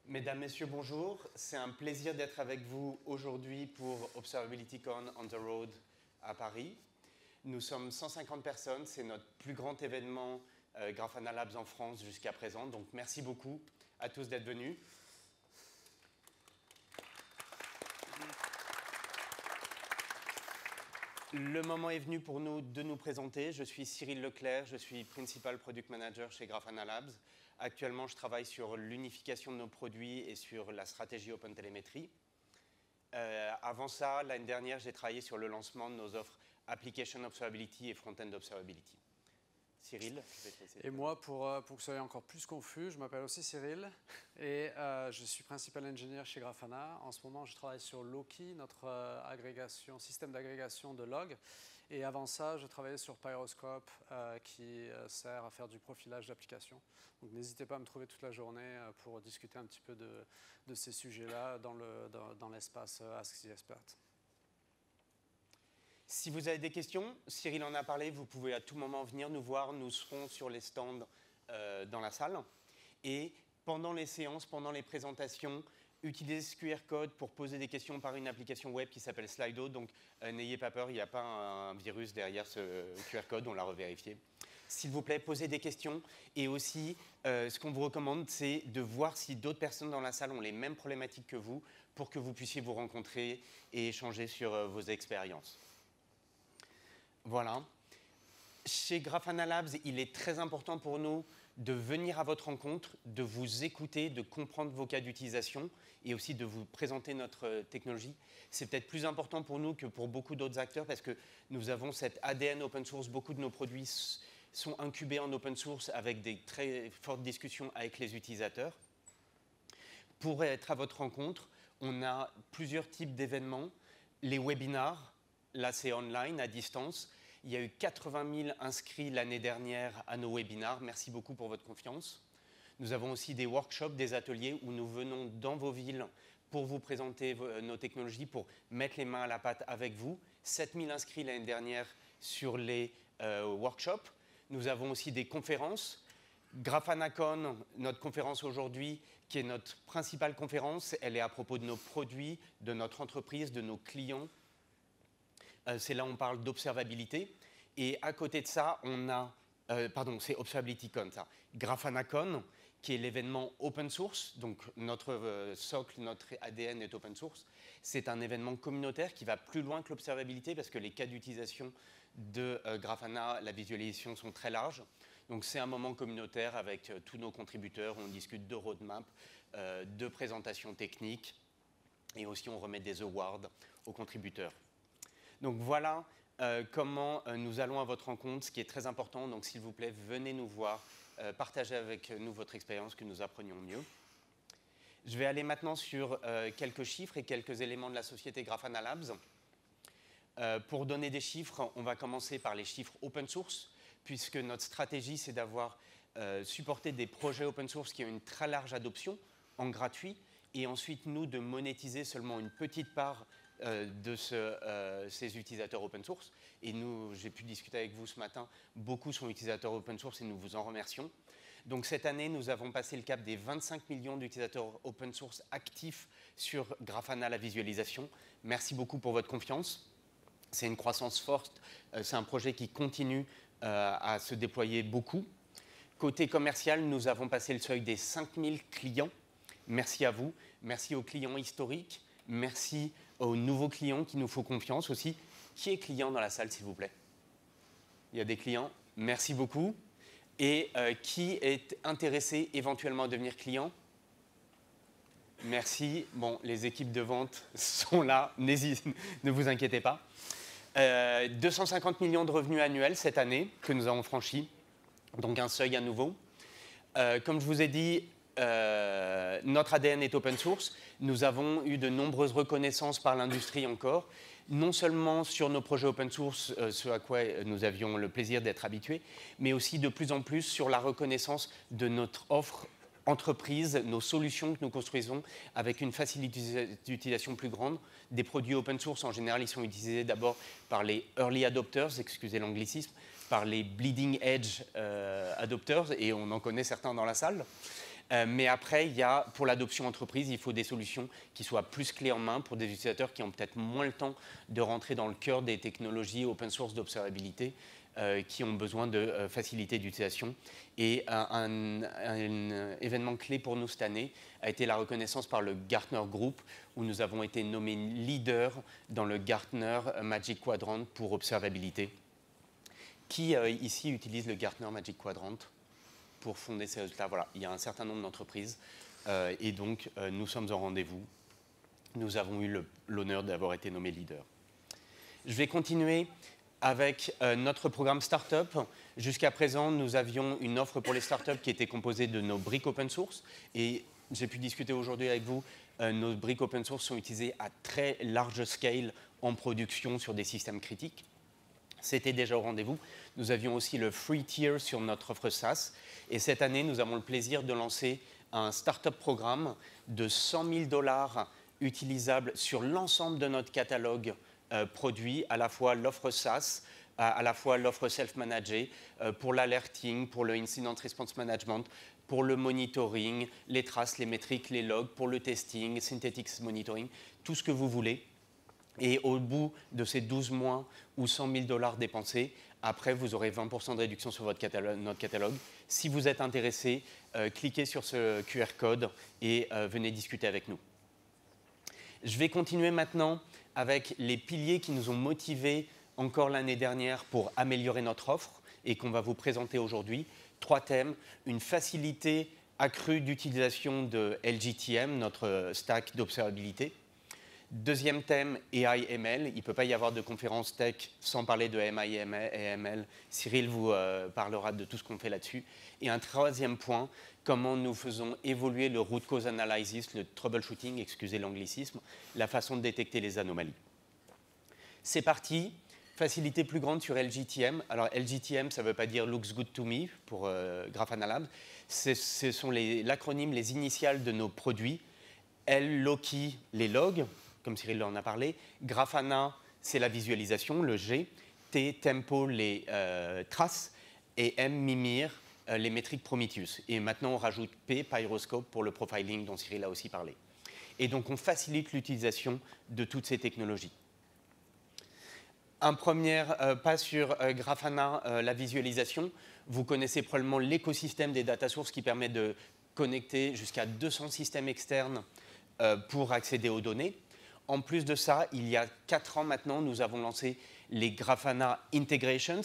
Mesdames, Messieurs, bonjour. C'est un plaisir d'être avec vous aujourd'hui pour ObservabilityCon on the Road à Paris. Nous sommes 150 personnes, c'est notre plus grand événement Grafana Labs en France jusqu'à présent. Donc merci beaucoup à tous d'être venus. Le moment est venu pour nous de nous présenter. Je suis Cyril Leclerc, je suis Principal Product Manager chez Grafana Labs. Actuellement, je travaille sur l'unification de nos produits et sur la stratégie OpenTelemetry. Avant ça, l'année dernière, j'ai travaillé sur le lancement de nos offres Application Observability et Front-End Observability. Cyril, je vais te laisser. Et moi, pour que vous soyez encore plus confus, je m'appelle aussi Cyril et je suis principal engineer chez Grafana. En ce moment, je travaille sur Loki, notre système d'agrégation de logs. Et avant ça, je travaillais sur Pyroscope qui sert à faire du profilage d'applications. Donc n'hésitez pas à me trouver toute la journée pour discuter un petit peu de ces sujets-là dans l'espace Ask the Expert. Si vous avez des questions, Cyril en a parlé, vous pouvez à tout moment venir nous voir. Nous serons sur les stands dans la salle. Et pendant les séances, pendant les présentations, utilisez ce QR code pour poser des questions par une application web qui s'appelle Slido. Donc n'ayez pas peur, il n'y a pas un virus derrière ce QR code, on l'a revérifié. S'il vous plaît, posez des questions. Et aussi, ce qu'on vous recommande, c'est de voir si d'autres personnes dans la salle ont les mêmes problématiques que vous pour que vous puissiez vous rencontrer et échanger sur vos expériences. Voilà. Chez Grafana Labs, il est très important pour nous de venir à votre rencontre, de vous écouter, de comprendre vos cas d'utilisation et aussi de vous présenter notre technologie. C'est peut-être plus important pour nous que pour beaucoup d'autres acteurs parce que nous avons cet ADN open source. Beaucoup de nos produits sont incubés en open source avec des très fortes discussions avec les utilisateurs. Pour être à votre rencontre, on a plusieurs types d'événements. Les webinars. Là, c'est online, à distance. Il y a eu 80 000 inscrits l'année dernière à nos webinars. Merci beaucoup pour votre confiance. Nous avons aussi des workshops, des ateliers où nous venons dans vos villes pour vous présenter nos technologies, pour mettre les mains à la pâte avec vous. 7 000 inscrits l'année dernière sur les workshops. Nous avons aussi des conférences. GrafanaCon, notre conférence aujourd'hui, qui est notre principale conférence, elle est à propos de nos produits, de notre entreprise, de nos clients. C'est là où on parle d'observabilité. Et à côté de ça, on a, c'est ObservabilityCon, ça. GrafanaCon, qui est l'événement open source. Donc notre socle, notre ADN est open source. C'est un événement communautaire qui va plus loin que l'observabilité parce que les cas d'utilisation de Grafana, la visualisation sont très larges. Donc c'est un moment communautaire avec tous nos contributeurs. On discute de roadmap, de présentations techniques et aussi on remet des awards aux contributeurs. Donc voilà comment nous allons à votre rencontre, ce qui est très important. Donc s'il vous plaît, venez nous voir, partagez avec nous votre expérience, que nous apprenions mieux. Je vais aller maintenant sur quelques chiffres et quelques éléments de la société Grafana Labs. Pour donner des chiffres, on va commencer par les chiffres open source, puisque notre stratégie, c'est d'avoir supporté des projets open source qui ont une très large adoption en gratuit, et ensuite, nous, de monétiser seulement une petite part de ces utilisateurs open source. Et nous, j'ai pu discuter avec vous ce matin, beaucoup sont utilisateurs open source et nous vous en remercions. Donc cette année, nous avons passé le cap des 25 millions d'utilisateurs open source actifs sur Grafana, la visualisation. Merci beaucoup pour votre confiance. C'est une croissance forte, c'est un projet qui continue à se déployer beaucoup. Côté commercial, nous avons passé le seuil des 5000 clients. Merci à vous, merci aux clients historiques, merci aux nouveaux clients qui nous font confiance aussi. Qui est client dans la salle, s'il vous plaît? Il y a des clients, merci beaucoup. Et qui est intéressé éventuellement à devenir client? Merci. Bon, les équipes de vente sont là, ne vous inquiétez pas. 250 millions de revenus annuels cette année que nous avons franchi, donc un seuil à nouveau. Comme je vous ai dit, notre ADN est open source. Nous avons eu de nombreuses reconnaissances par l'industrie encore, non seulement sur nos projets open source, ce à quoi nous avions le plaisir d'être habitués, mais aussi de plus en plus sur la reconnaissance de notre offre entreprise, nos solutions que nous construisons avec une facilité d'utilisation plus grande. Des produits open source, en général, ils sont utilisés d'abord par les early adopters, excusez l'anglicisme, par les bleeding edge adopters, et on en connaît certains dans la salle. Mais après, pour l'adoption entreprise, il faut des solutions qui soient plus clés en main pour des utilisateurs qui ont peut-être moins le temps de rentrer dans le cœur des technologies open source d'observabilité, qui ont besoin de facilité d'utilisation. Et un événement clé pour nous cette année a été la reconnaissance par le Gartner Group, où nous avons été nommés leaders dans le Gartner Magic Quadrant pour observabilité. Qui ici utilise le Gartner Magic Quadrant pour fonder ces résultats? Voilà, il y a un certain nombre d'entreprises et donc nous sommes en rendez-vous. Nous avons eu l'honneur d'avoir été nommés leaders. Je vais continuer avec notre programme Startup. Jusqu'à présent, nous avions une offre pour les startups qui était composée de nos briques open source. Et j'ai pu discuter aujourd'hui avec vous, nos briques open source sont utilisées à très large scale en production sur des systèmes critiques. C'était déjà au rendez-vous. Nous avions aussi le free tier sur notre offre SaaS. Et cette année, nous avons le plaisir de lancer un startup programme de 100 000 $ utilisable sur l'ensemble de notre catalogue produit, à la fois l'offre SaaS, à la fois l'offre self-managée, pour l'alerting, pour le incident response management, pour le monitoring, les traces, les métriques, les logs, pour le testing, synthetics monitoring, tout ce que vous voulez. Et au bout de ces 12 mois ou 100 000 $ dépensés, après, vous aurez 20% de réduction sur notre catalogue. Si vous êtes intéressé, cliquez sur ce QR code et venez discuter avec nous. Je vais continuer maintenant avec les piliers qui nous ont motivés encore l'année dernière pour améliorer notre offre et qu'on va vous présenter aujourd'hui. 3 thèmes, une facilité accrue d'utilisation de LGTM, notre stack d'observabilité. Deuxième thème, AI/ML. Il ne peut pas y avoir de conférence tech sans parler de MI et ML. Cyril vous parlera de tout ce qu'on fait là-dessus. Et un troisième point, comment nous faisons évoluer le root cause analysis, le troubleshooting, excusez l'anglicisme, la façon de détecter les anomalies. C'est parti. Facilité plus grande sur LGTM. Alors LGTM, ça ne veut pas dire Looks Good to Me pour Grafana Labs. Ce sont l'acronyme, les initiales de nos produits. L, Loki, les logs, comme Cyril en a parlé. Grafana, c'est la visualisation, le G. T, Tempo, les traces. Et M, Mimir, les métriques Prometheus. Et maintenant, on rajoute P, Pyroscope, pour le profiling dont Cyril a aussi parlé. Et donc, on facilite l'utilisation de toutes ces technologies. Un premier pas sur Grafana, la visualisation. Vous connaissez probablement l'écosystème des data sources qui permet de connecter jusqu'à 200 systèmes externes pour accéder aux données. En plus de ça, il y a 4 ans maintenant, nous avons lancé les Grafana Integrations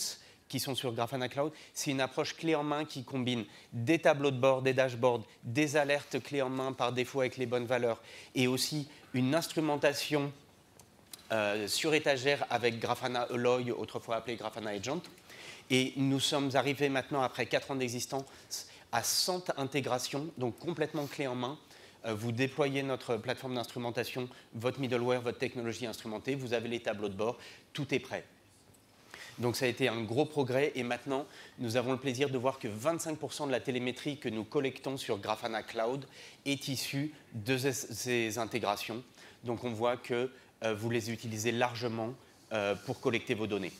qui sont sur Grafana Cloud. C'est une approche clé en main qui combine des tableaux de bord, des dashboards, des alertes clés en main par défaut avec les bonnes valeurs et aussi une instrumentation sur étagère avec Grafana Alloy, autrefois appelé Grafana Agent. Et nous sommes arrivés maintenant, après 4 ans d'existence, à 100 intégrations, donc complètement clé en main. Vous déployez notre plateforme d'instrumentation, votre middleware, votre technologie instrumentée, vous avez les tableaux de bord, tout est prêt. Donc ça a été un gros progrès et maintenant, nous avons le plaisir de voir que 25% de la télémétrie que nous collectons sur Grafana Cloud est issue de ces intégrations. Donc on voit que vous les utilisez largement pour collecter vos données.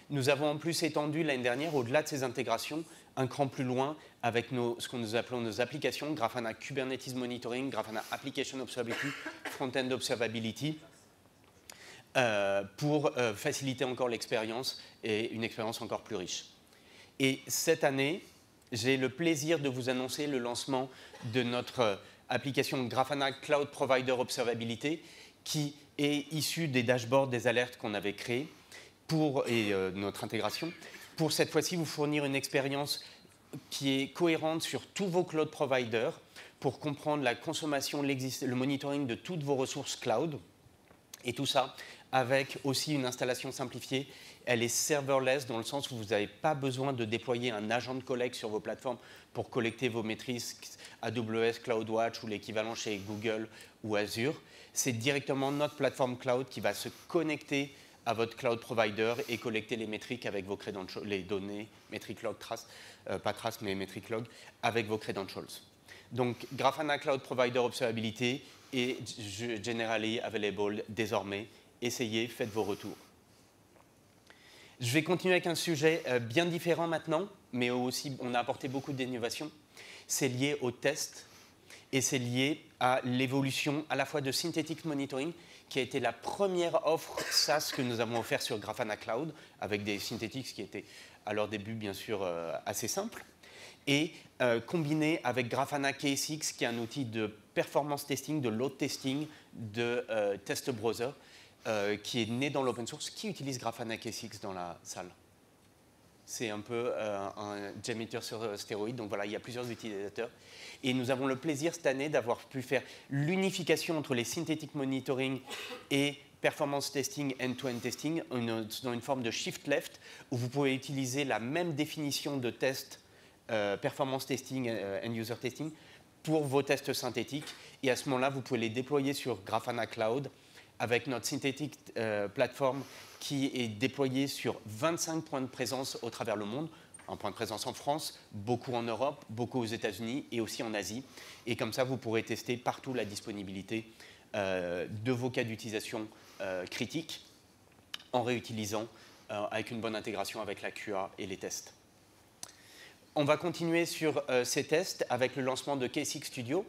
Nous avons en plus étendu l'année dernière, au-delà de ces intégrations, un cran plus loin avec ce que nous appelons nos applications, Grafana Kubernetes Monitoring, Grafana Application Observability, Front-End Observability, pour faciliter encore l'expérience et une expérience encore plus riche. Et cette année, j'ai le plaisir de vous annoncer le lancement de notre application Grafana Cloud Provider Observability, qui est issue des dashboards, des alertes qu'on avait créées et notre intégration, pour cette fois-ci vous fournir une expérience qui est cohérente sur tous vos cloud providers pour comprendre la consommation, le monitoring de toutes vos ressources cloud et tout ça avec aussi une installation simplifiée. Elle est serverless dans le sens où vous n'avez pas besoin de déployer un agent de collecte sur vos plateformes pour collecter vos métriques AWS, CloudWatch ou l'équivalent chez Google ou Azure. C'est directement notre plateforme cloud qui va se connecter à votre cloud provider et collecter les métriques avec vos credentials, les données, métriques log, traces, pas traces, mais métriques log, avec vos credentials. Donc, Grafana Cloud Provider Observability est generally available désormais. Essayez, faites vos retours. Je vais continuer avec un sujet bien différent maintenant, mais aussi on a apporté beaucoup d'innovation. c'est lié au test et c'est lié à l'évolution à la fois de Synthetic Monitoring, qui a été la première offre SaaS que nous avons offert sur Grafana Cloud, avec des Synthetics qui étaient à leur début, bien sûr, assez simples, et combiné avec Grafana KSX, qui est un outil de performance testing, de load testing, de test browser, qui est né dans l'open source. Qui utilise Grafana KSX dans la salle? C'est un peu un JMeter sur stéroïde, donc voilà, il y a plusieurs utilisateurs. Et nous avons le plaisir cette année d'avoir pu faire l'unification entre les synthetic monitoring et performance testing, end-to-end testing, dans une forme de shift left, où vous pouvez utiliser la même définition de test, performance testing, end-user testing, pour vos tests synthétiques. Et à ce moment-là, vous pouvez les déployer sur Grafana Cloud avec notre Synthetic Platform qui est déployée sur 25 points de présence au travers le monde. Un point de présence en France, beaucoup en Europe, beaucoup aux États-Unis et aussi en Asie. Et comme ça, vous pourrez tester partout la disponibilité de vos cas d'utilisation critiques en réutilisant avec une bonne intégration avec la QA et les tests. On va continuer sur ces tests avec le lancement de KSX Studio.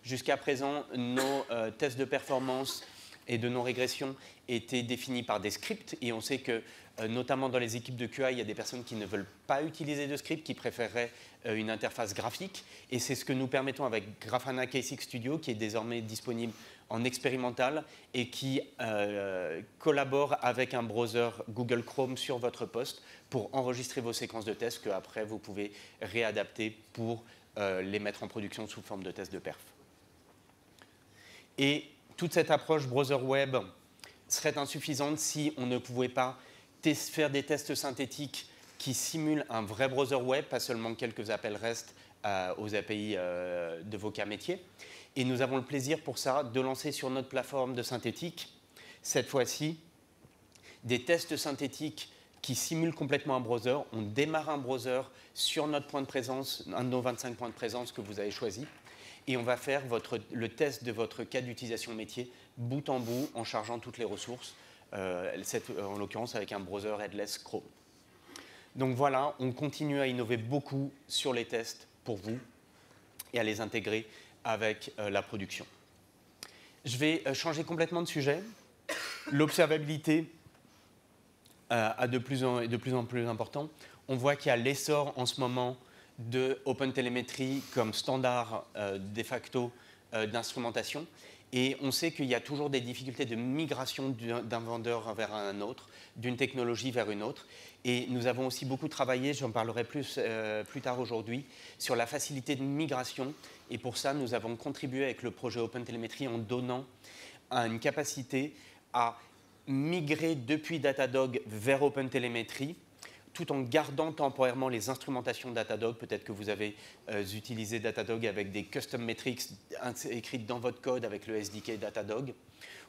Jusqu'à présent, nos tests de performance et de non-régression étaient définis par des scripts et on sait que notamment dans les équipes de QA, il y a des personnes qui ne veulent pas utiliser de script, qui préféreraient une interface graphique. Et c'est ce que nous permettons avec Grafana KSX Studio, qui est désormais disponible en expérimental et qui collabore avec un browser Google Chrome sur votre poste pour enregistrer vos séquences de tests qu'après vous pouvez réadapter pour les mettre en production sous forme de tests de perf. Et toute cette approche browser web serait insuffisante si on ne pouvait pas faire des tests synthétiques qui simulent un vrai browser web, pas seulement quelques appels REST aux API de vos cas métiers. Et nous avons le plaisir pour ça de lancer sur notre plateforme de synthétique, cette fois-ci, des tests synthétiques qui simulent complètement un browser. On démarre un browser sur notre point de présence, un de nos 25 points de présence que vous avez choisi. Et on va faire le test de votre cas d'utilisation métier bout en bout en chargeant toutes les ressources, en l'occurrence avec un browser headless Chrome. Donc voilà, on continue à innover beaucoup sur les tests pour vous et à les intégrer avec la production. Je vais changer complètement de sujet. L'observabilité est de plus en plus important. On voit qu'il y a l'essor en ce moment de OpenTelemetry comme standard de facto d'instrumentation. Et on sait qu'il y a toujours des difficultés de migration d'un vendeur vers un autre, d'une technologie vers une autre. Et nous avons aussi beaucoup travaillé, j'en parlerai plus tard aujourd'hui, sur la facilité de migration. Et pour ça, nous avons contribué avec le projet OpenTelemetry en donnant une capacité à migrer depuis Datadog vers OpenTelemetry, tout en gardant temporairement les instrumentations Datadog. Peut-être que vous avez utilisé Datadog avec des custom metrics écrites dans votre code avec le SDK Datadog,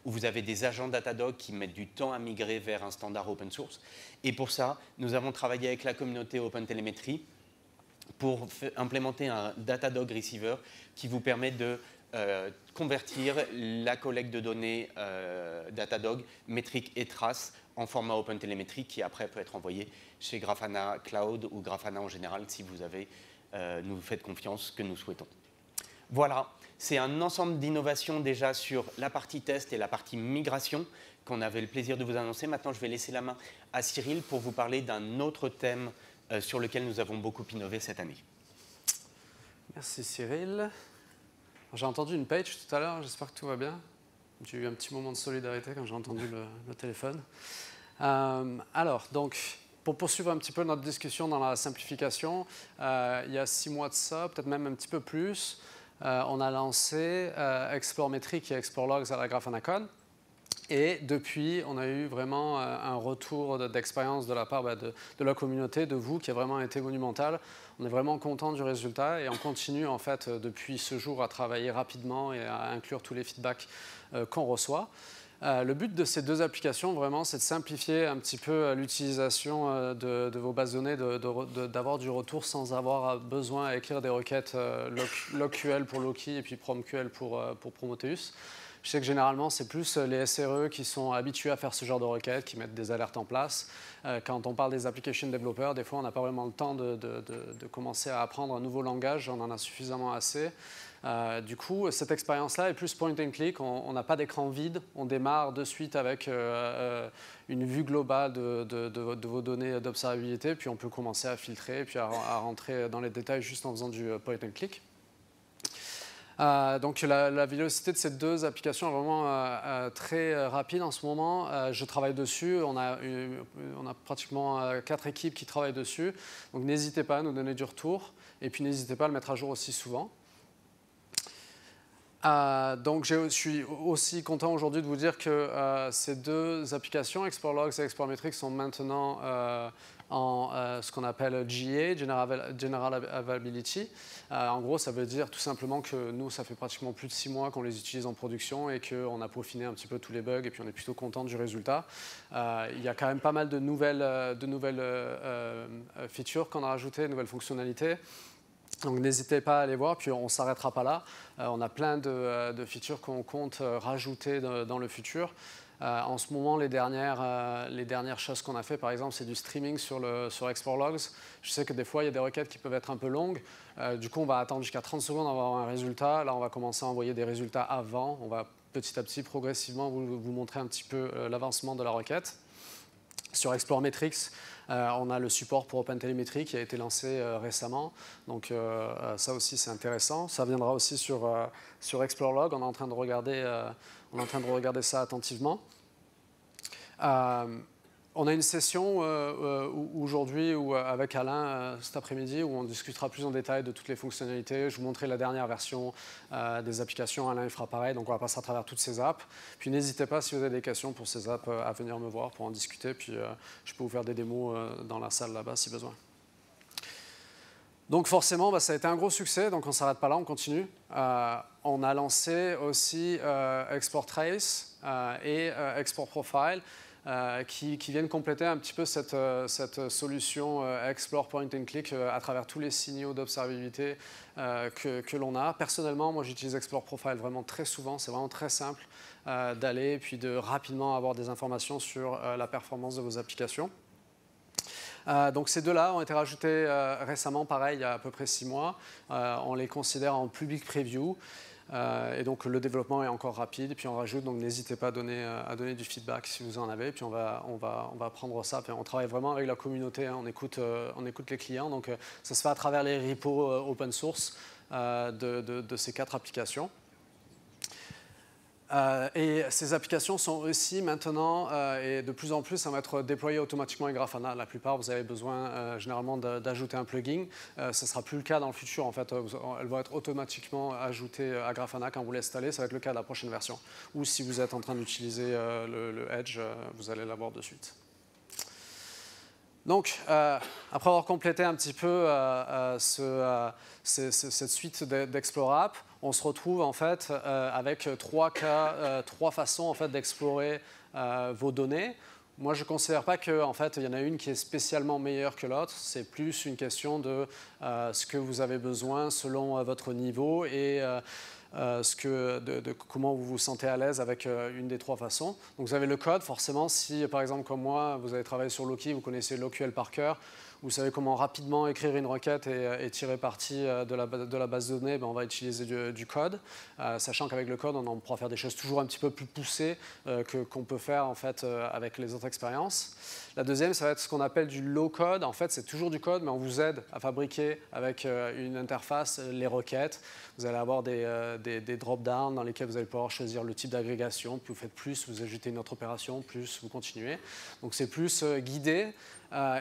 où vous avez des agents Datadog qui mettent du temps à migrer vers un standard open source. Et pour ça, nous avons travaillé avec la communauté OpenTelemetry pour implémenter un Datadog Receiver qui vous permet de convertir la collecte de données Datadog, métriques et traces en format OpenTelemetry qui après peut être envoyé chez Grafana Cloud ou Grafana en général si vous nous faites confiance, que nous souhaitons. Voilà, c'est un ensemble d'innovations déjà sur la partie test et la partie migration qu'on avait le plaisir de vous annoncer. Maintenant, je vais laisser la main à Cyril pour vous parler d'un autre thème sur lequel nous avons beaucoup innové cette année. Merci Cyril. J'ai entendu une page tout à l'heure, j'espère que tout va bien. J'ai eu un petit moment de solidarité quand j'ai entendu le téléphone. Alors, donc, pour poursuivre un petit peu notre discussion dans la simplification, il y a 6 mois de ça, peut-être même un petit peu plus, on a lancé Explore Metrics et Explore Logs à la GrafanaCon. Et depuis, on a eu vraiment un retour d'expérience de la part de la communauté, de vous, qui a vraiment été monumental. On est vraiment content du résultat et on continue en fait depuis ce jour à travailler rapidement et à inclure tous les feedbacks qu'on reçoit. Le but de ces deux applications, vraiment, c'est de simplifier un petit peu l'utilisation de vos bases de données, d'avoir du retour sans avoir besoin à écrire des requêtes logql pour Loki et puis promql pour Prometheus. Je sais que généralement, c'est plus les SRE qui sont habitués à faire ce genre de requêtes, qui mettent des alertes en place. Quand on parle des application developers, des fois, on n'a pas vraiment le temps de commencer à apprendre un nouveau langage, on en a suffisamment assez. Du coup, cette expérience-là est plus point and click, on n'a pas d'écran vide, on démarre de suite avec une vue globale de vos données d'observabilité, puis on peut commencer à filtrer, puis à rentrer dans les détails juste en faisant du point and click. Donc la vélocité de ces deux applications est vraiment très rapide en ce moment. Je travaille dessus, on a pratiquement 4 équipes qui travaillent dessus, donc n'hésitez pas à nous donner du retour, et puis n'hésitez pas à le mettre à jour aussi souvent. Donc je suis aussi content aujourd'hui de vous dire que ces deux applications, Explore Logs et Explore Metrics, sont maintenant en ce qu'on appelle GA, General Availability. En gros, ça veut dire tout simplement que nous, ça fait pratiquement plus de 6 mois qu'on les utilise en production et qu'on a peaufiné un petit peu tous les bugs et puis on est plutôt content du résultat. Il y a quand même pas mal de nouvelles features qu'on a rajoutées, de nouvelles fonctionnalités. Donc n'hésitez pas à aller voir, puis on ne s'arrêtera pas là. On a plein de features qu'on compte rajouter dans le futur. En ce moment, les dernières choses qu'on a fait, par exemple, c'est du streaming sur Explore Logs. Je sais que des fois, il y a des requêtes qui peuvent être un peu longues. Du coup, on va attendre jusqu'à 30 secondes avant d'avoir un résultat. Là, on va commencer à envoyer des résultats avant. On va petit à petit, progressivement, vous montrer un petit peu l'avancement de la requête. Sur Explore Metrics, on a le support pour OpenTelemetry qui a été lancé récemment. Donc ça aussi, c'est intéressant. Ça viendra aussi sur Explore Log. On est en train de regarder ça attentivement. On a une session aujourd'hui avec Alain cet après-midi où on discutera plus en détail de toutes les fonctionnalités. Je vous montrerai la dernière version des applications. Alain il fera pareil, donc on va passer à travers toutes ces apps. Puis n'hésitez pas, si vous avez des questions pour ces apps, à venir me voir pour en discuter. Puis je peux vous faire des démos dans la salle là-bas si besoin. Donc forcément, ça a été un gros succès, donc on ne s'arrête pas là, on continue. On a lancé aussi Export Trace et Export Profile. Qui viennent compléter un petit peu cette solution Explore Point and Click à travers tous les signaux d'observabilité que l'on a. Personnellement, moi j'utilise Explore Profile vraiment très souvent, c'est vraiment très simple d'aller et puis de rapidement avoir des informations sur la performance de vos applications. Donc ces deux-là ont été rajoutés récemment, pareil, il y a à peu près 6 mois. On les considère en public preview. Et donc le développement est encore rapide, et puis on rajoute, donc n'hésitez pas à donner du feedback si vous en avez, puis on va prendre ça, puis on travaille vraiment avec la communauté, hein, on écoute les clients, donc ça se fait à travers les repos open source de ces 4 applications. Et ces applications sont aussi maintenant, et de plus en plus, ça va être déployé automatiquement avec Grafana. La plupart, vous avez besoin généralement d'ajouter un plugin. Ce ne sera plus le cas dans le futur. En fait, elles vont être automatiquement ajoutées à Grafana quand vous l'installez. Ça va être le cas de la prochaine version. Ou si vous êtes en train d'utiliser le Edge, vous allez l'avoir de suite. Donc, après avoir complété un petit peu cette suite d'Explore App, on se retrouve en fait avec 3 façons en fait, d'explorer vos données. Moi, je ne considère pas qu'il y en a une qui est spécialement meilleure que l'autre. C'est plus une question de ce que vous avez besoin selon votre niveau et comment vous vous sentez à l'aise avec une des 3 façons. Donc vous avez le code, forcément, si par exemple comme moi, vous avez travaillé sur Loki, vous connaissez LoQL par cœur, vous savez comment rapidement écrire une requête et tirer parti de la base de données, on va utiliser du code, sachant qu'avec le code, on pourra faire des choses toujours un petit peu plus poussées qu'on peut faire en fait, avec les autres expériences. La deuxième, ça va être ce qu'on appelle du low code. En fait, c'est toujours du code, mais on vous aide à fabriquer avec une interface les requêtes. Vous allez avoir des drop-downs dans lesquels vous allez pouvoir choisir le type d'agrégation. Puis vous faites plus, vous ajoutez une autre opération, plus vous continuez. Donc c'est plus guidé.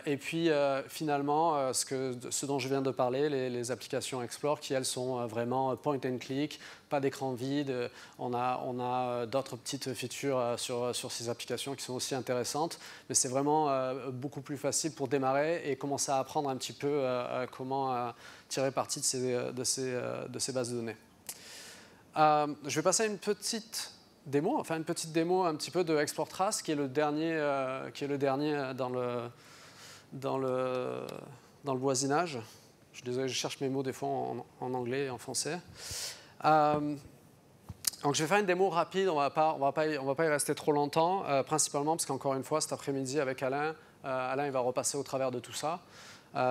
Et puis finalement, ce dont je viens de parler, les applications Explore, qui elles sont vraiment point and click, pas d'écran vide. On a d'autres petites features sur ces applications qui sont aussi intéressantes. Mais c'est vraiment beaucoup plus facile pour démarrer et commencer à apprendre un petit peu comment tirer parti de ces bases de données. Je vais passer à une petite démo, enfin une petite démo un petit peu de Explore Trace, qui est le dernier dans le voisinage. Je suis désolé, je cherche mes mots des fois en anglais et en français. Donc je vais faire une démo rapide, on va pas y rester trop longtemps, principalement parce qu'encore une fois, cet après-midi avec Alain, Alain il va repasser au travers de tout ça.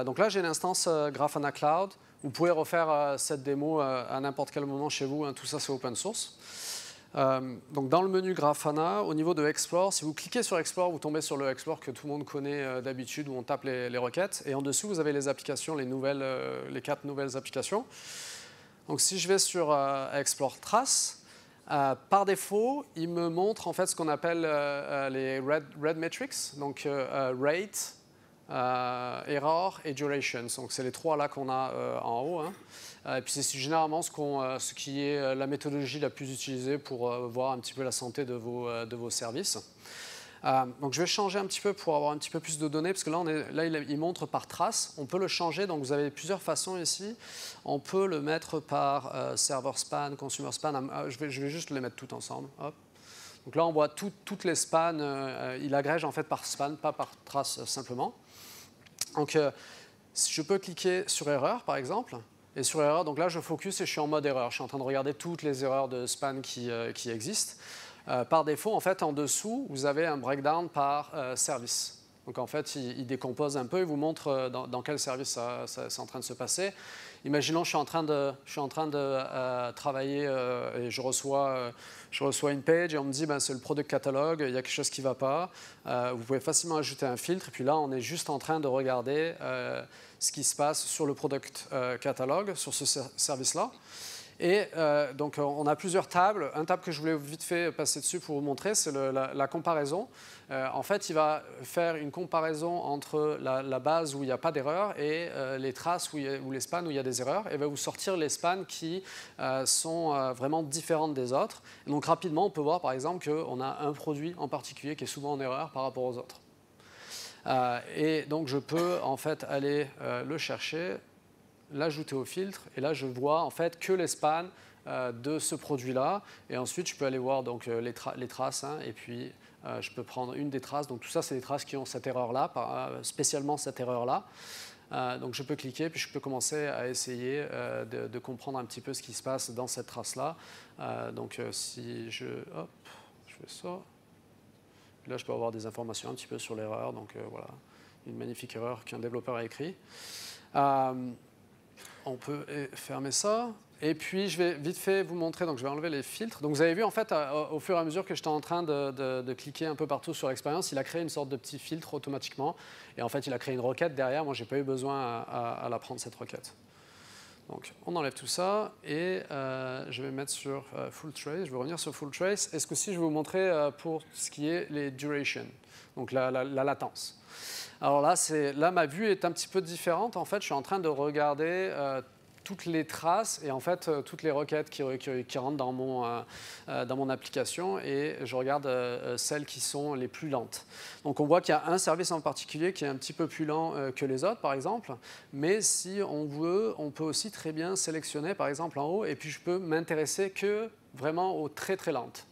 Donc là, j'ai une instance Grafana Cloud. Vous pouvez refaire cette démo à n'importe quel moment chez vous, hein, tout ça c'est open source. Donc dans le menu Grafana, au niveau de Explore, si vous cliquez sur Explore, vous tombez sur le Explore que tout le monde connaît d'habitude, où on tape les requêtes. Et en dessous, vous avez les applications, les 4 nouvelles applications. Donc si je vais sur Explore Trace, par défaut, il me montre en fait ce qu'on appelle les red metrics, donc rate, error et duration. Donc c'est les 3 là qu'on a en haut. Hein. Et puis c'est généralement ce qui est la méthodologie la plus utilisée pour voir un petit peu la santé de vos services. Donc je vais changer un petit peu pour avoir un petit peu plus de données, parce que là, il montre par trace. On peut le changer, donc vous avez plusieurs façons ici. On peut le mettre par server span, consumer span. Je vais juste les mettre toutes ensemble. Hop. Donc là, on voit toutes les spans. Il agrège en fait par span, pas par trace simplement. Donc je peux cliquer sur erreur, par exemple. Et sur erreur, donc là, je focus et je suis en mode erreur. Je suis en train de regarder toutes les erreurs de span qui existent. Par défaut, en fait, en dessous, vous avez un breakdown par service. Donc, en fait, il décompose un peu et vous montre dans quel service c'est en train de se passer. Imaginons, je suis en train de travailler et je reçois une page et on me dit c'est le product catalogue, il y a quelque chose qui ne va pas. Vous pouvez facilement ajouter un filtre. Et puis là, on est juste en train de regarder ce qui se passe sur le product catalogue, sur ce service-là. Et donc, on a plusieurs tables. Un table que je voulais vite fait passer dessus pour vous montrer, c'est la comparaison. En fait, il va faire une comparaison entre la base où il n'y a pas d'erreur et les traces ou les spans où il y a des erreurs. Et va vous sortir les spans qui sont vraiment différentes des autres. Et donc, rapidement, on peut voir, par exemple, qu'on a un produit en particulier qui est souvent en erreur par rapport aux autres. Et donc, je peux, en fait, aller le chercher, l'ajouter au filtre, et là je vois en fait que les spans de ce produit-là, et ensuite je peux aller voir donc, les traces, hein, et puis je peux prendre une des traces. Donc tout ça c'est des traces qui ont cette erreur-là, spécialement cette erreur-là. Donc je peux cliquer, puis je peux commencer à essayer de comprendre un petit peu ce qui se passe dans cette trace-là. Donc si je fais ça, là je peux avoir des informations un petit peu sur l'erreur, donc voilà, une magnifique erreur qu'un développeur a écrit. On peut fermer ça. Et puis, je vais vite fait vous montrer. Donc, je vais enlever les filtres. Donc, vous avez vu, en fait, au fur et à mesure que j'étais en train de cliquer un peu partout sur l'expérience, il a créé une sorte de petit filtre automatiquement. Et en fait, il a créé une requête derrière. Moi, je n'ai pas eu besoin à la prendre, cette requête. Donc, on enlève tout ça. Et je vais mettre sur Full Trace. Je vais revenir sur Full Trace. Et ce coup-ci, je vais vous montrer pour ce qui est les durations, donc la latence. Alors là, ma vue est un petit peu différente. En fait, je suis en train de regarder toutes les traces et en fait toutes les requêtes qui rentrent dans mon application, et je regarde celles qui sont les plus lentes. Donc on voit qu'il y a un service en particulier qui est un petit peu plus lent que les autres, par exemple. Mais si on veut, on peut aussi très bien sélectionner, par exemple, en haut, et puis je peux m'intéresser que vraiment aux très très lentes.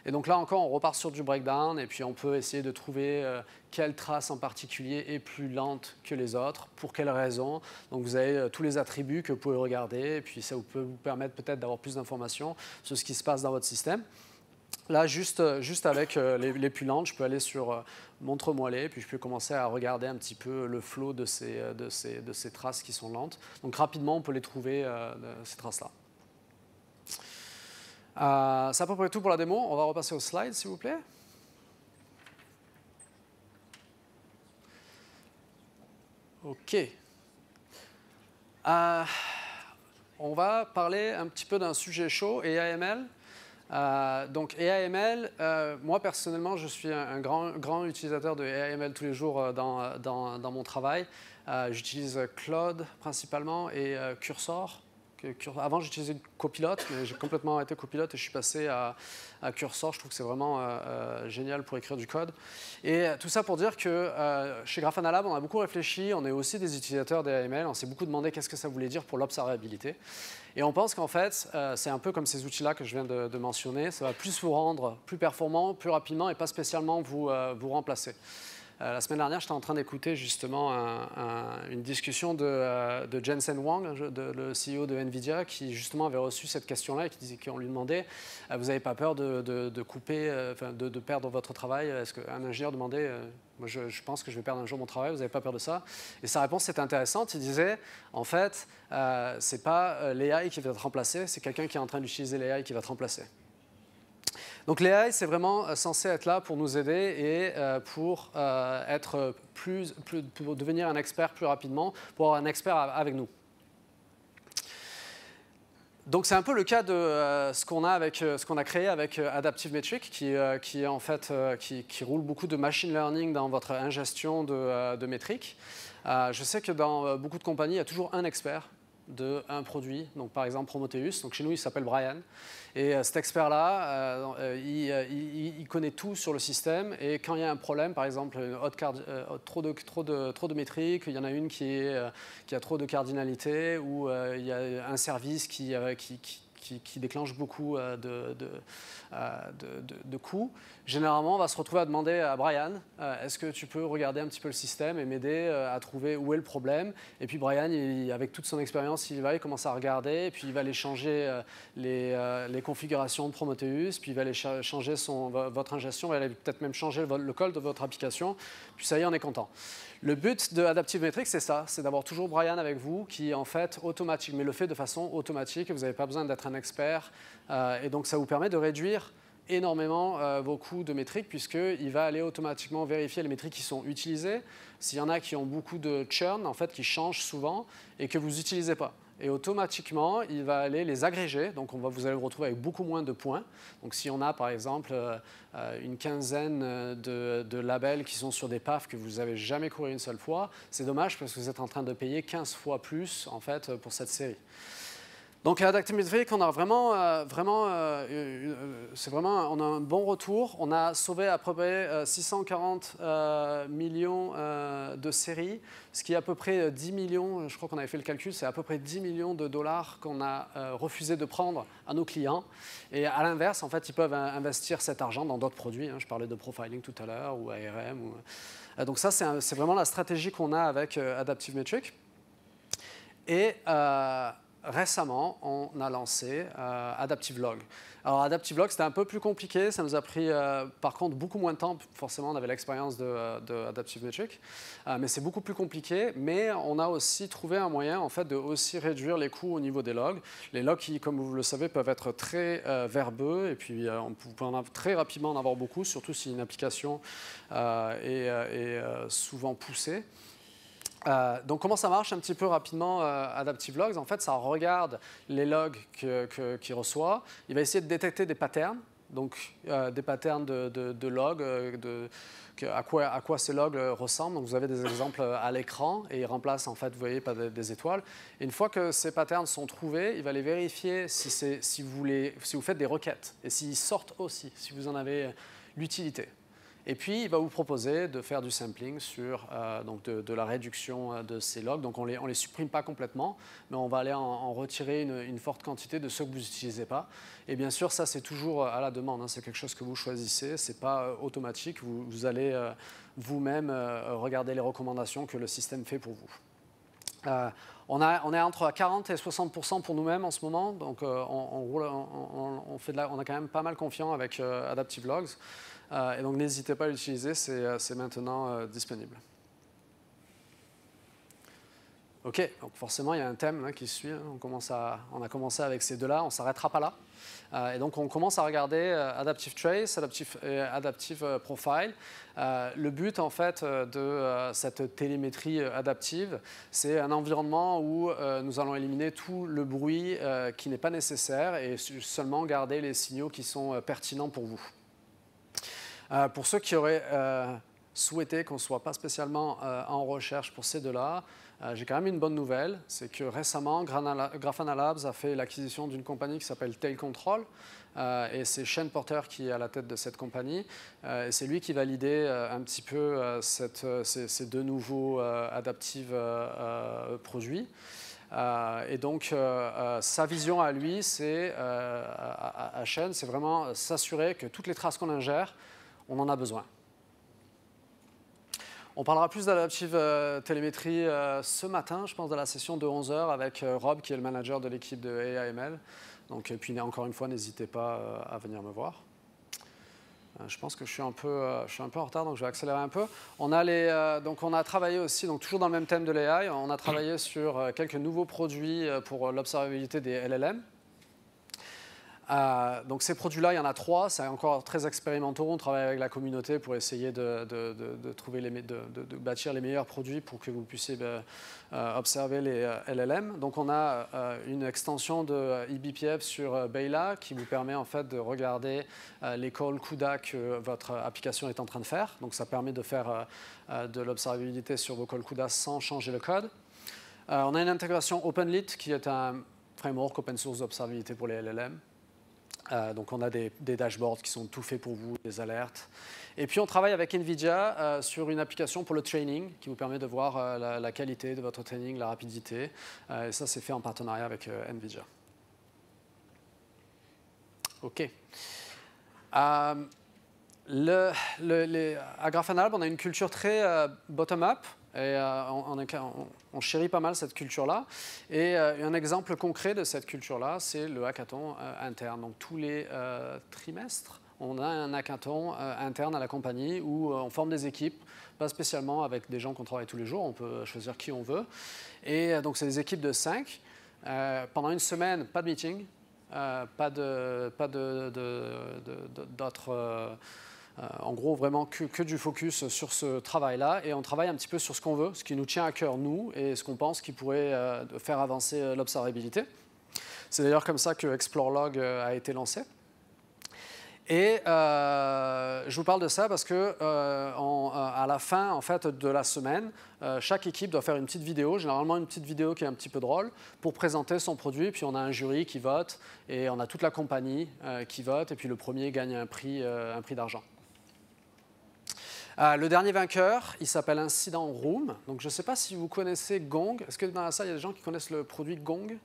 Et donc là encore, on repart sur du breakdown, et puis on peut essayer de trouver quelle trace en particulier est plus lente que les autres, pour quelles raisons. Donc vous avez tous les attributs que vous pouvez regarder, et puis ça peut vous permettre peut-être d'avoir plus d'informations sur ce qui se passe dans votre système. Là, juste avec les plus lentes, je peux aller sur montre-moi-les, puis je peux commencer à regarder un petit peu le flow de ces traces qui sont lentes. Donc rapidement, on peut les trouver, ces traces-là. C'est à peu près tout pour la démo. On va repasser aux slides, s'il vous plaît. OK. On va parler un petit peu d'un sujet chaud, AIML. Donc AIML, moi personnellement, je suis un grand utilisateur de AIML tous les jours dans mon travail. J'utilise Claude principalement et Cursor Avant, j'utilisais Copilot, mais j'ai complètement arrêté Copilot et je suis passé à Cursor. Je trouve que c'est vraiment génial pour écrire du code. Et tout ça pour dire que chez Grafana Lab, on a beaucoup réfléchi. On est aussi des utilisateurs d'AML. On s'est beaucoup demandé qu'est-ce que ça voulait dire pour l'observabilité. Et on pense qu'en fait, c'est un peu comme ces outils-là que je viens de mentionner. Ça va plus vous rendre plus performant, plus rapidement et pas spécialement vous remplacer. La semaine dernière, j'étais en train d'écouter justement une discussion de Jensen Huang, le CEO de NVIDIA, qui justement avait reçu cette question-là et qu'on lui demandait vous n'avez pas peur de couper, de perdre votre travail? Est-ce qu'un ingénieur demandait moi, je pense que je vais perdre un jour mon travail, vous n'avez pas peur de ça? Et sa réponse était intéressante. Il disait en fait, ce n'est pas l'AI qui va te remplacer, c'est quelqu'un qui est en train d'utiliser l'AI qui va te remplacer. Donc l'AI, c'est vraiment censé être là pour nous aider et pour pour devenir un expert plus rapidement, pour avoir un expert avec nous. Donc c'est un peu le cas de ce qu'on a créé avec Adaptive Metric, qui est en fait qui roule beaucoup de machine learning dans votre ingestion de métriques. Je sais que dans beaucoup de compagnies, il y a toujours un expert d'un produit, donc par exemple Prometheus. Donc chez nous, il s'appelle Brian. Et cet expert-là, il connaît tout sur le système. Et quand il y a un problème, par exemple, trop de métriques, il y en a une qui a trop de cardinalité, ou il y a un service qui déclenche beaucoup de coûts, généralement, on va se retrouver à demander à Brian, est-ce que tu peux regarder un petit peu le système et m'aider à trouver où est le problème? Et puis Brian, avec toute son expérience, il commence à regarder, et puis il va aller changer les configurations de Prometheus, puis il va aller changer votre ingestion, il va peut-être même changer le code de votre application, puis ça y est, on est content. Le but de Adaptive Metric, c'est ça, c'est d'avoir toujours Brian avec vous qui, en fait, automatique, mais le fait de façon automatique, vous n'avez pas besoin d'être un expert, et donc ça vous permet de réduire énormément vos coûts de métriques, puisqu'il va aller automatiquement vérifier les métriques qui sont utilisées. S'il y en a qui ont beaucoup de churn, en fait, qui changent souvent, et que vous n'utilisez pas. Et automatiquement, il va aller les agréger. Donc, vous allez vous retrouver avec beaucoup moins de points. Donc, si on a, par exemple, une quinzaine de labels qui sont sur des PAF que vous n'avez jamais couru une seule fois, c'est dommage parce que vous êtes en train de payer 15 fois plus, en fait, pour cette série. Donc à Adaptive Metric, on a on a un bon retour. On a sauvé à peu près 640 millions de séries, ce qui est à peu près 10 millions, je crois qu'on avait fait le calcul, c'est à peu près 10 millions de dollars qu'on a refusé de prendre à nos clients. Et à l'inverse, en fait, ils peuvent investir cet argent dans d'autres produits. Je parlais de profiling tout à l'heure, ou ARM. Donc ça, c'est vraiment la stratégie qu'on a avec Adaptive Metric. Et récemment, on a lancé Adaptive Log. Alors, Adaptive Log, c'était un peu plus compliqué. Ça nous a pris, par contre, beaucoup moins de temps. Forcément, on avait l'expérience de Adaptive Metric. Mais c'est beaucoup plus compliqué. Mais on a aussi trouvé un moyen, en fait, de aussi réduire les coûts au niveau des logs. Les logs qui, comme vous le savez, peuvent être très verbeux. Et puis, on peut très rapidement en avoir beaucoup, surtout si une application est souvent poussée. Donc comment ça marche un petit peu rapidement Adaptive Logs? En fait, ça regarde les logs qu'il reçoit. Il va essayer de détecter des patterns, donc des patterns de logs, à quoi ces logs ressemblent. Donc vous avez des exemples à l'écran et il remplace en fait, vous voyez, par des étoiles. Et une fois que ces patterns sont trouvés, il va les vérifier si vous faites des requêtes et s'ils sortent aussi, si vous en avez l'utilité. Et puis, il va vous proposer de faire du sampling sur donc de la réduction de ces logs. Donc, on les supprime pas complètement, mais on va aller en retirer une forte quantité de ceux que vous n'utilisez pas. Et bien sûr, ça, c'est toujours à la demande. C'est quelque chose que vous choisissez. Ce n'est pas automatique. Vous allez vous-même regarder les recommandations que le système fait pour vous. On est entre 40 et 60% pour nous-mêmes en ce moment. Donc, on a quand même pas mal confiance avec Adaptive Logs. Et donc, n'hésitez pas à l'utiliser, c'est maintenant disponible. OK, donc forcément, il y a un thème qui suit. On a commencé avec ces deux-là, on ne s'arrêtera pas là. Et donc, on commence à regarder Adaptive Trace, Adaptive Profile. Le but, en fait, de cette télémétrie adaptive, c'est un environnement où nous allons éliminer tout le bruit qui n'est pas nécessaire et seulement garder les signaux qui sont pertinents pour vous. Pour ceux qui auraient souhaité qu'on ne soit pas spécialement en recherche pour ces deux-là, j'ai quand même une bonne nouvelle, c'est que récemment, Grafana Labs a fait l'acquisition d'une compagnie qui s'appelle Tail Control, et c'est Shane Porter qui est à la tête de cette compagnie. Et c'est lui qui validait un petit peu ces deux nouveaux adaptive produits. Et donc, sa vision à lui, c'est, à Shane, c'est vraiment s'assurer que toutes les traces qu'on ingère, on en a besoin. On parlera plus d'adaptive télémétrie ce matin, je pense, dans la session de 11h avec Rob, qui est le manager de l'équipe de AIML. Donc, et puis, encore une fois, n'hésitez pas à venir me voir. Je pense que je suis un peu en retard, donc je vais accélérer un peu. On a travaillé aussi, donc toujours dans le même thème de l'AI, on a travaillé sur quelques nouveaux produits pour l'observabilité des LLM. Donc ces produits-là, il y en a 3, c'est encore très expérimentaux. On travaille avec la communauté pour essayer de bâtir les meilleurs produits pour que vous puissiez observer les LLM. Donc on a une extension de eBPF sur Beyla qui vous permet en fait de regarder les calls CUDA que votre application est en train de faire. Donc ça permet de faire de l'observabilité sur vos calls CUDA sans changer le code. On a une intégration OpenLit qui est un framework open source d'observabilité pour les LLM. Donc on a des dashboards qui sont tout faits pour vous, des alertes. Et puis on travaille avec NVIDIA sur une application pour le training qui vous permet de voir la qualité de votre training, la rapidité. Et ça, c'est fait en partenariat avec NVIDIA. OK. À Grafana Labs, on a une culture très bottom-up. Et on chérit pas mal cette culture-là. Et un exemple concret de cette culture-là, c'est le hackathon interne. Donc tous les trimestres, on a un hackathon interne à la compagnie où on forme des équipes, pas spécialement avec des gens qu'on travaille tous les jours, on peut choisir qui on veut. Et donc c'est des équipes de 5. Pendant une semaine, pas de meeting, pas d'autres... en gros, vraiment que du focus sur ce travail-là. Et on travaille un petit peu sur ce qu'on veut, ce qui nous tient à cœur, nous, et ce qu'on pense qui pourrait faire avancer l'observabilité. C'est d'ailleurs comme ça que ExploreLog a été lancé. Et je vous parle de ça parce que à la fin en fait, de la semaine, chaque équipe doit faire une petite vidéo, généralement une petite vidéo qui est un petit peu drôle, pour présenter son produit. Puis on a un jury qui vote et on a toute la compagnie qui vote. Et puis le premier gagne un prix d'argent. Le dernier vainqueur, il s'appelle Incident Room. Donc, je ne sais pas si vous connaissez Gong. Est-ce que dans la salle, il y a des gens qui connaissent le produit Gong?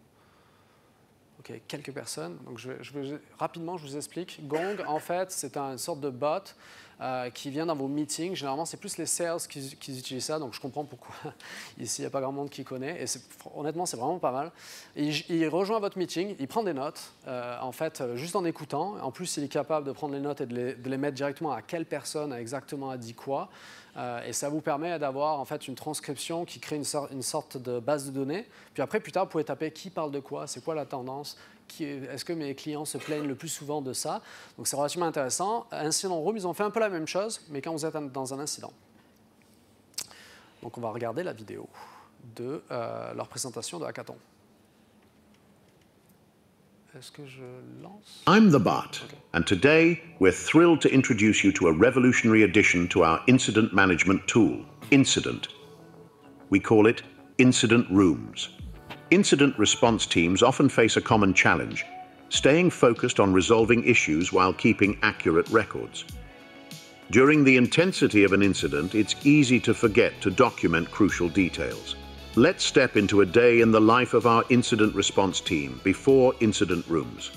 OK, quelques personnes. Donc, rapidement, je vous explique. Gong, en fait, c'est une sorte de bot qui vient dans vos meetings. Généralement, c'est plus les sales qui utilisent ça, donc je comprends pourquoi ici, il n'y a pas grand monde qui connaît. Et honnêtement, c'est vraiment pas mal. Il rejoint votre meeting, il prend des notes, en fait, juste en écoutant. En plus, il est capable de prendre les notes et de les mettre directement à quelle personne exactement a dit quoi. Et ça vous permet d'avoir en fait une transcription qui crée une sorte de base de données. Puis après, plus tard, vous pouvez taper qui parle de quoi, c'est quoi la tendance, est-ce que mes clients se plaignent le plus souvent de ça. Donc c'est relativement intéressant. Incident Room, ils ont fait un peu la même chose, mais quand vous êtes dans un incident. Donc on va regarder la vidéo de leur présentation de Hackathon. Est-ce que je lance? I'm the bot, and today we're thrilled to introduce you to a revolutionary addition to our incident management tool, Incident. We call it Incident Rooms. Incident response teams often face a common challenge, staying focused on resolving issues while keeping accurate records. During the intensity of an incident, it's easy to forget to document crucial details. Let's step into a day in the life of our incident response team before Incident Rooms.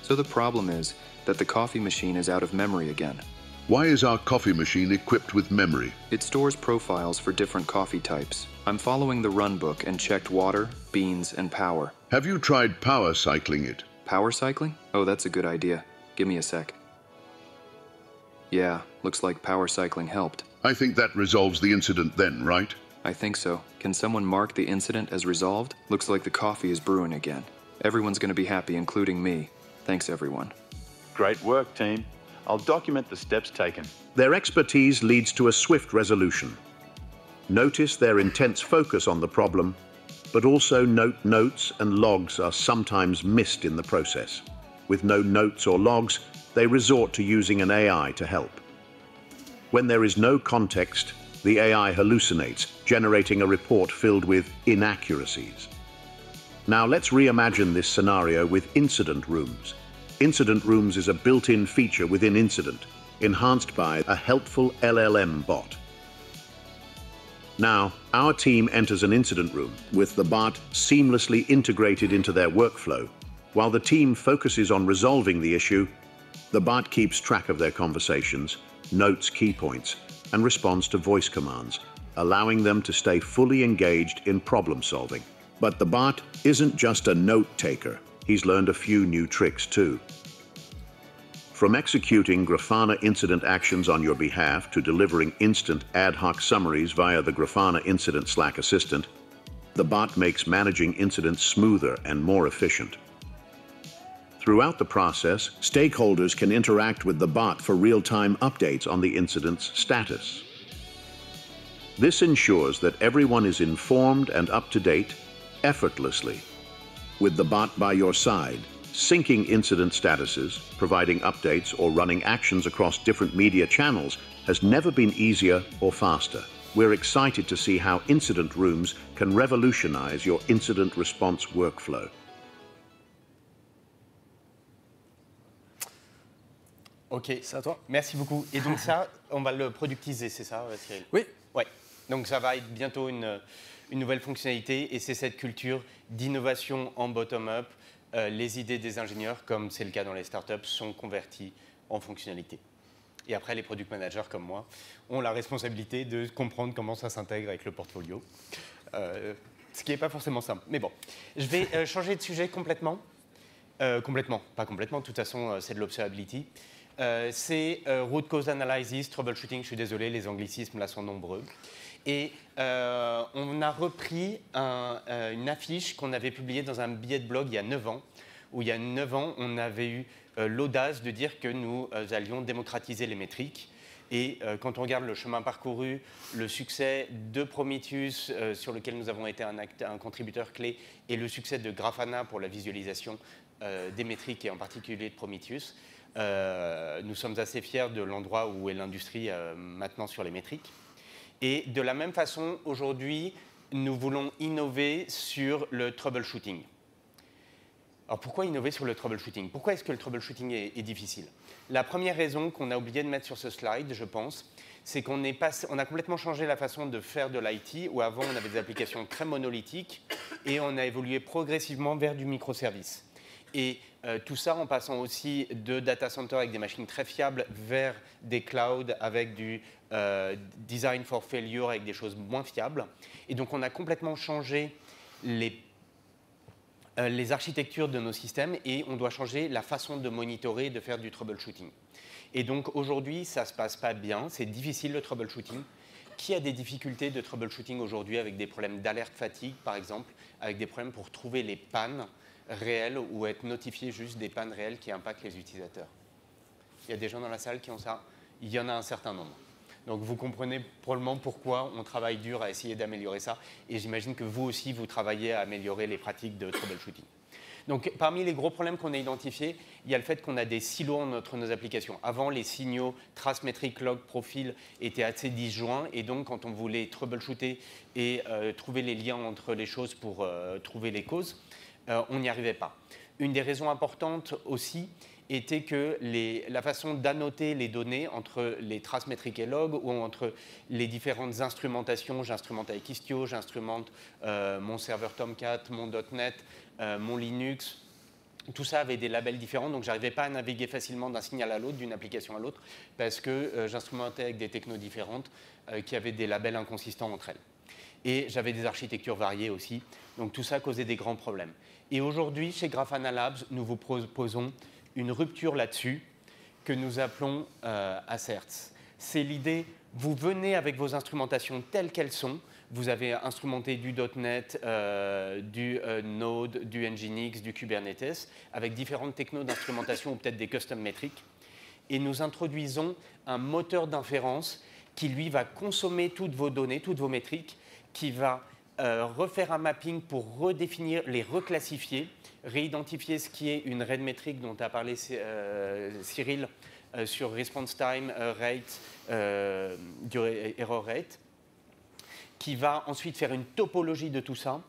So the problem is that the coffee machine is out of memory again. Why is our coffee machine equipped with memory? It stores profiles for different coffee types. I'm following the run book and checked water, beans, and power. Have you tried power cycling it? Power cycling? Oh, that's a good idea. Give me a sec. Yeah, looks like power cycling helped. I think that resolves the incident then, right? I think so. Can someone mark the incident as resolved? Looks like the coffee is brewing again. Everyone's going to be happy, including me. Thanks, everyone. Great work, team. I'll document the steps taken. Their expertise leads to a swift resolution. Notice their intense focus on the problem, but also note notes and logs are sometimes missed in the process. With no notes or logs, they resort to using an AI to help. When there is no context, the AI hallucinates, generating a report filled with inaccuracies. Now let's reimagine this scenario with incident rooms. Incident rooms is a built-in feature within Incident, enhanced by a helpful LLM bot. Now, our team enters an incident room with the bot seamlessly integrated into their workflow. While the team focuses on resolving the issue, the bot keeps track of their conversations, notes key points, and responds to voice commands, allowing them to stay fully engaged in problem solving. But the bot isn't just a note taker. He's learned a few new tricks too. From executing Grafana incident actions on your behalf to delivering instant ad hoc summaries via the Grafana Incident Slack Assistant, the bot makes managing incidents smoother and more efficient. Throughout the process, stakeholders can interact with the bot for real-time updates on the incident's status. This ensures that everyone is informed and up to date effortlessly. With the bot by your side, syncing incident statuses, providing updates, or running actions across different media channels has never been easier or faster. We're excited to see how incident rooms can revolutionize your incident response workflow. Ok, C'est à toi. merci beaucoup. Et donc ça, on va le productiser, c'est ça, Cyril? Oui. Ouais. Donc ça va être bientôt une nouvelle fonctionnalité et c'est cette culture d'innovation en bottom-up. Les idées des ingénieurs, comme c'est le cas dans les startups, sont converties en fonctionnalités. Et après, les product managers comme moi ont la responsabilité de comprendre comment ça s'intègre avec le portfolio. Ce qui n'est pas forcément simple. Mais bon, je vais changer de sujet complètement. Complètement, pas complètement, de toute façon, c'est de l'observability. C'est root cause analysis, troubleshooting, je suis désolé, les anglicismes là sont nombreux. Et on a repris une affiche qu'on avait publiée dans un billet de blog il y a 9 ans, où il y a 9 ans, on avait eu l'audace de dire que nous allions démocratiser les métriques. Et quand on regarde le chemin parcouru, le succès de Prometheus, sur lequel nous avons été un contributeur clé, et le succès de Grafana pour la visualisation des métriques, et en particulier de Prometheus, nous sommes assez fiers de l'endroit où est l'industrie maintenant sur les métriques. Et de la même façon, aujourd'hui, nous voulons innover sur le troubleshooting. Alors pourquoi innover sur le troubleshooting? Pourquoi est-ce que le troubleshooting est difficile? La première raison qu'on a oublié de mettre sur ce slide, je pense, c'est qu'on a complètement changé la façon de faire de l'IT, où avant on avait des applications très monolithiques, et on a évolué progressivement vers du microservice. Et tout ça en passant aussi de data center avec des machines très fiables vers des clouds avec du design for failure, avec des choses moins fiables. Et donc on a complètement changé les architectures de nos systèmes et on doit changer la façon de monitorer et de faire du troubleshooting. Et donc aujourd'hui, ça ne se passe pas bien, c'est difficile le troubleshooting. Qui a des difficultés de troubleshooting aujourd'hui avec des problèmes d'alerte fatigue, par exemple, avec des problèmes pour trouver les pannes réelles ou être notifié juste des pannes réelles qui impactent les utilisateurs? Il y a des gens dans la salle qui ont ça? Il y en a un certain nombre. Donc vous comprenez probablement pourquoi on travaille dur à essayer d'améliorer ça. Et j'imagine que vous aussi, vous travaillez à améliorer les pratiques de troubleshooting. Donc parmi les gros problèmes qu'on a identifiés, il y a le fait qu'on a des silos entre nos applications. Avant, les signaux trace, métrique, log, profil étaient assez disjoints. Et donc quand on voulait troubleshooter et trouver les liens entre les choses pour trouver les causes, on n'y arrivait pas. Une des raisons importantes aussi était que la façon d'annoter les données entre les traces métriques et log ou entre les différentes instrumentations, j'instrumente avec Istio, j'instrumente mon serveur Tomcat, mon .NET, mon Linux, tout ça avait des labels différents, donc je n'arrivais pas à naviguer facilement d'un signal à l'autre, d'une application à l'autre, parce que j'instrumentais avec des technos différentes qui avaient des labels inconsistants entre elles. Et j'avais des architectures variées aussi, donc tout ça causait des grands problèmes. Et aujourd'hui, chez Grafana Labs, nous vous proposons une rupture là-dessus que nous appelons Asserts. C'est l'idée, vous venez avec vos instrumentations telles qu'elles sont, vous avez instrumenté du .NET, du Node, du Nginx, du Kubernetes, avec différentes technos d'instrumentation ou peut-être des custom métriques, et nous introduisons un moteur d'inférence qui, lui, va consommer toutes vos données, toutes vos métriques, qui va refaire un mapping pour redéfinir, les reclassifier, réidentifier ce qui est une red metric dont a parlé Cyril sur response time, rate, error rate, qui va ensuite faire une topologie de tout ça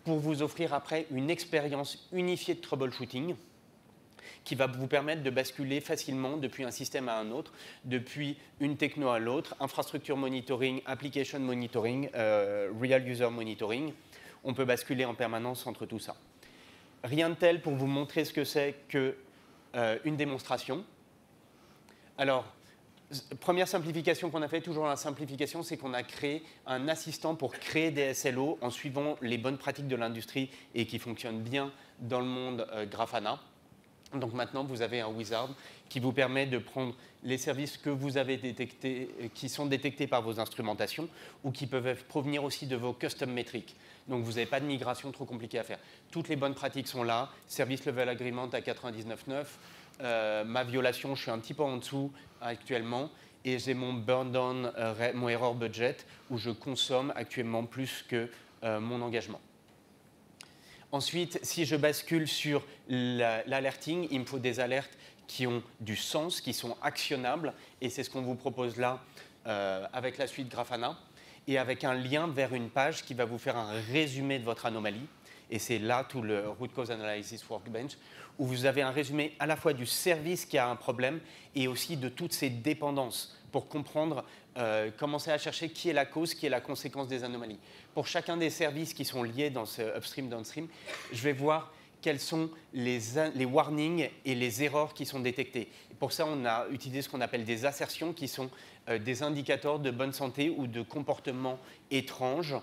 pour vous offrir après une expérience unifiée de troubleshooting qui va vous permettre de basculer facilement depuis un système à un autre, depuis une techno à l'autre, infrastructure monitoring, application monitoring, real user monitoring. On peut basculer en permanence entre tout ça. Rien de tel pour vous montrer ce que c'est qu'une démonstration. Alors, première simplification qu'on a fait, toujours la simplification, c'est qu'on a créé un assistant pour créer des SLO en suivant les bonnes pratiques de l'industrie et qui fonctionne bien dans le monde Grafana. Donc maintenant, vous avez un wizard qui vous permet de prendre les services que vous avez détectés, qui sont détectés par vos instrumentations ou qui peuvent provenir aussi de vos custom metrics. Donc vous n'avez pas de migration trop compliquée à faire. Toutes les bonnes pratiques sont là. Service level agreement à 99.9. Ma violation, je suis un petit peu en dessous actuellement. Et j'ai mon burn down, mon error budget, où je consomme actuellement plus que mon engagement. Ensuite, si je bascule sur l'alerting, il me faut des alertes qui ont du sens, qui sont actionnables, et c'est ce qu'on vous propose là avec la suite Grafana, et avec un lien vers une page qui va vous faire un résumé de votre anomalie, et c'est là tout le Root Cause Analysis Workbench, où vous avez un résumé à la fois du service qui a un problème, et aussi de toutes ses dépendances, pour comprendre, commencer à chercher qui est la cause, qui est la conséquence des anomalies. Pour chacun des services qui sont liés dans ce upstream, downstream, je vais voir quels sont les warnings et les erreurs qui sont détectés. Et pour ça, on a utilisé ce qu'on appelle des assertions, qui sont des indicateurs de bonne santé ou de comportement étrange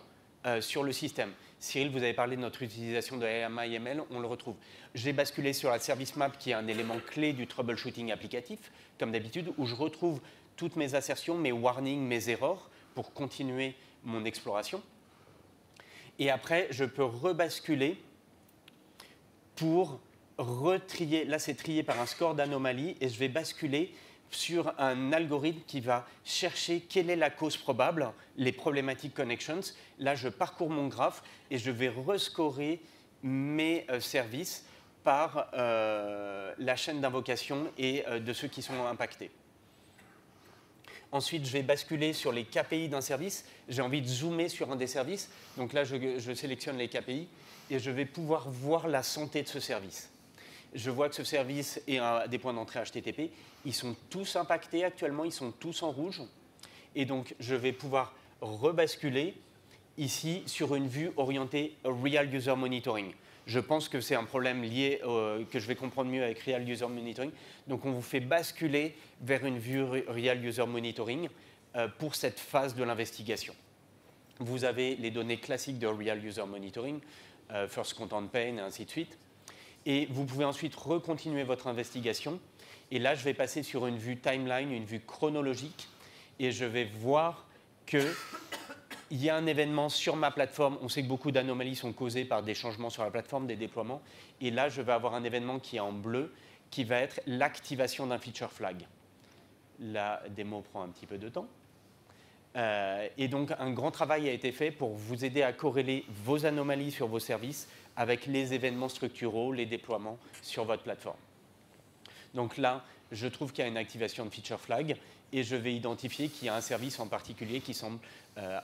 sur le système. Cyril, vous avez parlé de notre utilisation de AMI-ML, on le retrouve. J'ai basculé sur la service map, qui est un élément clé du troubleshooting applicatif, comme d'habitude, où je retrouve toutes mes assertions, mes warnings, mes erreurs, pour continuer mon exploration. Et après, je peux rebasculer pour retrier. Là, c'est trié par un score d'anomalie, et je vais basculer sur un algorithme qui va chercher quelle est la cause probable, les problematic connections. Là, je parcours mon graphe et je vais rescorer mes services par la chaîne d'invocation et de ceux qui sont impactés. Ensuite, je vais basculer sur les KPI d'un service. J'ai envie de zoomer sur un des services. Donc là, je sélectionne les KPI et je vais pouvoir voir la santé de ce service. Je vois que ce service est à des points d'entrée HTTP. Ils sont tous impactés actuellement, ils sont tous en rouge. Et donc, je vais pouvoir rebasculer ici sur une vue orientée Real User Monitoring. Je pense que c'est un problème lié que je vais comprendre mieux avec Real User Monitoring. Donc, on vous fait basculer vers une vue Real User Monitoring pour cette phase de l'investigation. Vous avez les données classiques de Real User Monitoring, First Content Pane, et ainsi de suite. Et vous pouvez ensuite recontinuer votre investigation. Et là, je vais passer sur une vue timeline, une vue chronologique, et je vais voir qu'il y a un événement sur ma plateforme. On sait que beaucoup d'anomalies sont causées par des changements sur la plateforme, des déploiements. Et là, je vais avoir un événement qui est en bleu, qui va être l'activation d'un feature flag. La démo prend un petit peu de temps. Et donc, un grand travail a été fait pour vous aider à corréler vos anomalies sur vos services avec les événements structuraux, les déploiements sur votre plateforme. Donc là, je trouve qu'il y a une activation de feature flag et je vais identifier qu'il y a un service en particulier qui semble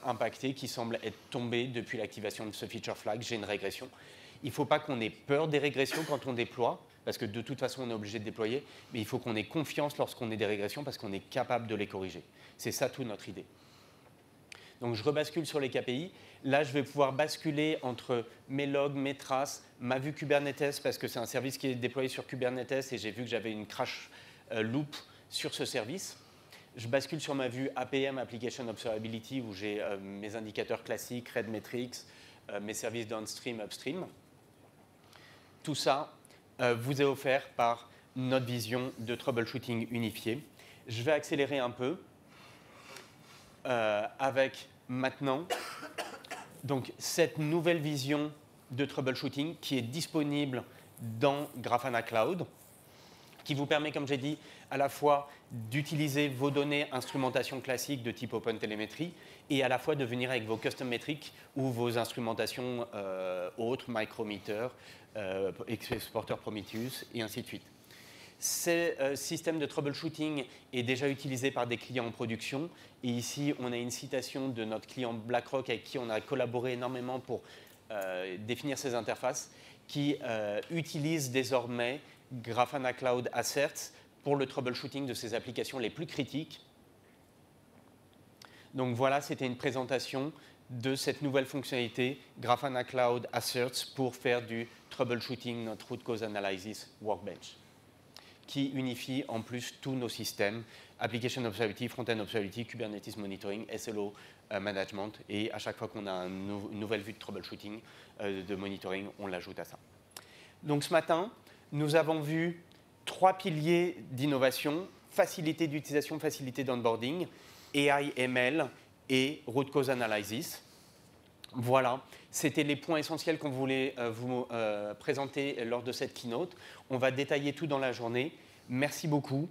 impacté, qui semble être tombé depuis l'activation de ce feature flag. J'ai une régression. Il ne faut pas qu'on ait peur des régressions quand on déploie, parce que de toute façon, on est obligé de déployer, mais il faut qu'on ait confiance lorsqu'on ait des régressions parce qu'on est capable de les corriger. C'est ça toute notre idée. Donc, je rebascule sur les KPI. Là, je vais pouvoir basculer entre mes logs, mes traces, ma vue Kubernetes, parce que c'est un service qui est déployé sur Kubernetes et j'ai vu que j'avais une crash loop sur ce service. Je bascule sur ma vue APM, Application Observability, où j'ai mes indicateurs classiques, Red Metrics, mes services downstream, upstream. Tout ça vous est offert par notre vision de troubleshooting unifié. Je vais accélérer un peu. Avec maintenant donc, cette nouvelle vision de troubleshooting qui est disponible dans Grafana Cloud. qui vous permet, comme j'ai dit, à la fois d'utiliser vos données instrumentation classiques de type OpenTelemetry et à la fois de venir avec vos custom métriques ou vos instrumentations autres, micrometer, exporteur Prometheus et ainsi de suite. Ce système de troubleshooting est déjà utilisé par des clients en production. Et ici, on a une citation de notre client BlackRock avec qui on a collaboré énormément pour définir ces interfaces, qui utilise désormais Grafana Cloud Asserts pour le troubleshooting de ces applications les plus critiques. Donc voilà, c'était une présentation de cette nouvelle fonctionnalité Grafana Cloud Asserts pour faire du troubleshooting, notre root cause analysis workbench, qui unifie en plus tous nos systèmes, Application Observability, Front-End Observability, Kubernetes Monitoring, SLO Management, et à chaque fois qu'on a une nouvelle vue de troubleshooting, de monitoring, on l'ajoute à ça. Donc ce matin, nous avons vu 3 piliers d'innovation, facilité d'utilisation, facilité d'onboarding, AI, ML et root cause analysis. Voilà, c'était les points essentiels qu'on voulait vous présenter lors de cette keynote. On va détailler tout dans la journée. Merci beaucoup.